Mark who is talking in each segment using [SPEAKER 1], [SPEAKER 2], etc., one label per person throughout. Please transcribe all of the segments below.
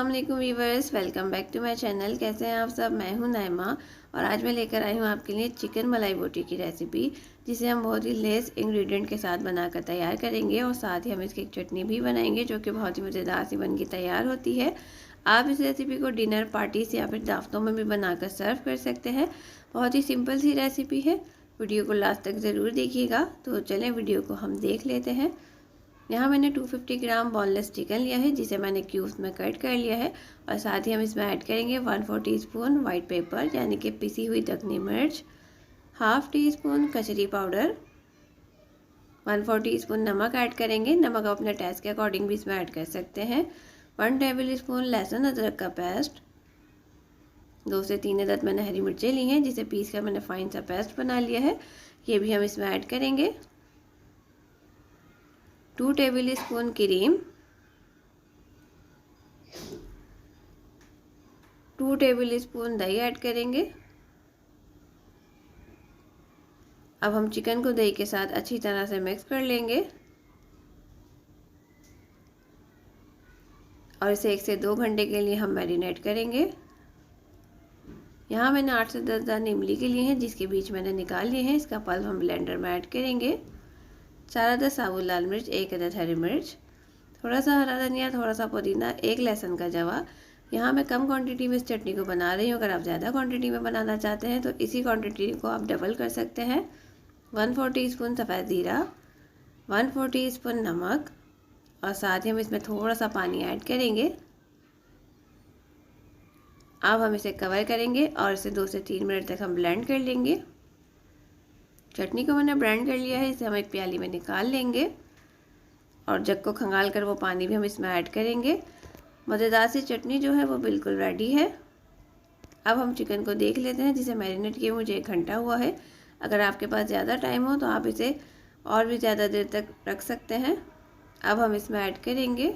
[SPEAKER 1] अस्सलाम वालेकुम viewers, welcome back to my channel. कैसे हैं आप सब? मैं हूं नाइमा और आज मैं लेकर आई हूं आपके लिए चिकन मलाई बोटी की रेसिपी, जिसे हम बहुत ही लेस इंग्रेडिएंट के साथ बनाकर तैयार करेंगे और साथ ही हम इसकी एक चटनी भी बनाएंगे जो कि बहुत ही मज़ेदार सी बनकर तैयार होती है। आप इस रेसिपी को डिनर पार्टीज या फिर दावतों में भी बनाकर सर्व कर सकते हैं। बहुत ही सिंपल सी रेसिपी है। वीडियो को लास्ट तक ज़रूर देखिएगा। तो चलें वीडियो को हम देख लेते हैं। यहाँ मैंने 250 ग्राम बोनलेस चिकन लिया है, जिसे मैंने क्यूब्स में कट कर लिया है। और साथ ही हम इसमें ऐड करेंगे 1/4 टीस्पून वाइट पेपर यानी कि पिसी हुई दखनी मिर्च, हाफ टी स्पून कचरी पाउडर, 1/4 टीस्पून नमक ऐड करेंगे। नमक आप अपने टेस्ट के अकॉर्डिंग भी इसमें ऐड कर सकते हैं। 1 टेबल स्पून लहसुन अदरक का पेस्ट, 2 से 3 अदद मैंने हरी मिर्चें ली हैं, जिसे पीस कर मैंने फाइन सा पेस्ट बना लिया है। ये भी हम इसमें ऐड करेंगे। 2 table spoon cream, 2 table spoon दही ऐड करेंगे। अब हम चिकन को दही के साथ अच्छी तरह से मिक्स कर लेंगे और इसे 1 से 2 घंटे के लिए हम मैरिनेट करेंगे। यहाँ मैंने 8 से 10 दाने इमली के लिए हैं, जिसके बीच मैंने निकाल लिए हैं। इसका पल्प हम ब्लेंडर में ऐड करेंगे। 4 अदद साबुत लाल मिर्च, 1 अदद हरी मिर्च, थोड़ा सा हरा धनिया, थोड़ा सा पुदीना, 1 लहसुन का जवा। यहाँ मैं कम क्वांटिटी में इस चटनी को बना रही हूँ। अगर आप ज़्यादा क्वांटिटी में बनाना चाहते हैं तो इसी क्वांटिटी को आप डबल कर सकते हैं। 1/4 टीस्पून सफ़ेद ज़ीरा, 1/4 टीस्पून नमक और साथ ही हम इसमें थोड़ा सा पानी ऐड करेंगे। अब हम इसे कवर करेंगे और इसे 2 से 3 मिनट तक हम ब्लेंड कर लेंगे। चटनी को मैंने ब्लेंड कर लिया है। इसे हम एक प्याली में निकाल लेंगे और जग को खंगाल कर वो पानी भी हम इसमें ऐड करेंगे। मज़ेदार सी चटनी जो है वो बिल्कुल रेडी है। अब हम चिकन को देख लेते हैं, जिसे मैरिनेट किए मुझे 1 घंटा हुआ है। अगर आपके पास ज़्यादा टाइम हो तो आप इसे और भी ज़्यादा देर तक रख सकते हैं। अब हम इसमें ऐड करेंगे,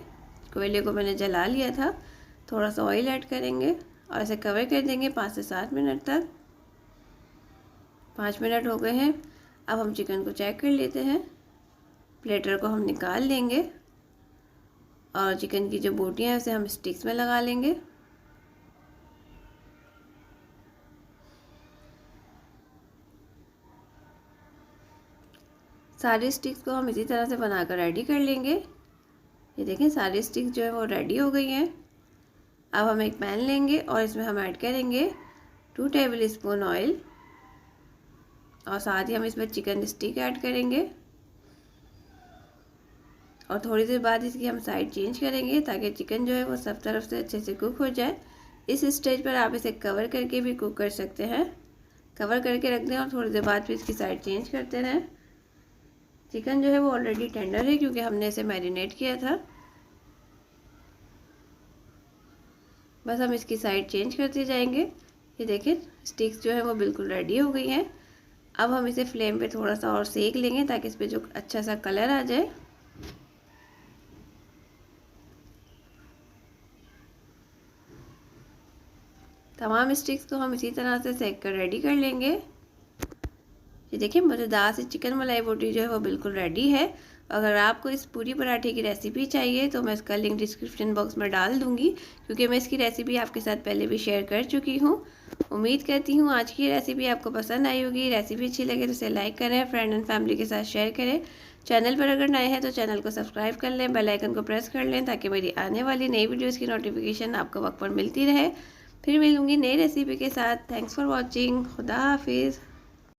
[SPEAKER 1] कोयले को मैंने जला लिया था, थोड़ा सा ऑयल ऐड करेंगे और इसे कवर कर देंगे 5 से 7 मिनट तक। 5 मिनट हो गए हैं। अब हम चिकन को चेक कर लेते हैं। प्लेटर को हम निकाल लेंगे और चिकन की जो बोटियां हैं उसे हम स्टिक्स में लगा लेंगे। सारे स्टिक्स को हम इसी तरह से बनाकर रेडी कर लेंगे। ये देखें, सारे स्टिक्स जो है वो रेडी हो गई हैं। अब हम एक पैन लेंगे और इसमें हम ऐड करेंगे 2 टेबल स्पून ऑयल और साथ ही हम इसमें चिकन स्टिक ऐड करेंगे और थोड़ी देर बाद इसकी हम साइड चेंज करेंगे ताकि चिकन जो है वो सब तरफ से अच्छे से कुक हो जाए। इस स्टेज पर आप इसे कवर करके भी कुक कर सकते हैं। कवर करके रख दें और थोड़ी देर बाद फिर इसकी साइड चेंज करते रहें। चिकन जो है वो ऑलरेडी टेंडर है क्योंकि हमने इसे मैरिनेट किया था। बस हम इसकी साइड चेंज करते जाएंगे। ये देखें, स्टिक्स जो है वो बिल्कुल रेडी हो गई हैं। अब हम इसे फ्लेम पे थोड़ा सा और सेक लेंगे ताकि इस पर जो अच्छा सा कलर आ जाए। तमाम स्टिक्स को हम इसी तरह से सेक कर रेडी कर लेंगे। ये देखिए, मज़ेदार से चिकन मलाई बोटी जो है वो बिल्कुल रेडी है। अगर आपको इस पूरी पराठे की रेसिपी चाहिए तो मैं इसका लिंक डिस्क्रिप्शन बॉक्स में डाल दूंगी, क्योंकि मैं इसकी रेसिपी आपके साथ पहले भी शेयर कर चुकी हूँ। उम्मीद करती हूँ आज की रेसिपी आपको पसंद आई होगी। रेसिपी अच्छी लगे तो इसे लाइक करें, फ्रेंड एंड फैमिली के साथ शेयर करें। चैनल पर अगर नए हैं तो चैनल को सब्सक्राइब कर लें, बेल आइकन को प्रेस कर लें ताकि मेरी आने वाली नई वीडियोज़ की नोटिफिकेशन आपको वक्त पर मिलती रहे। फिर मिलूँगी नई रेसिपी के साथ। Thanks for watching. खुदा हाफिज़।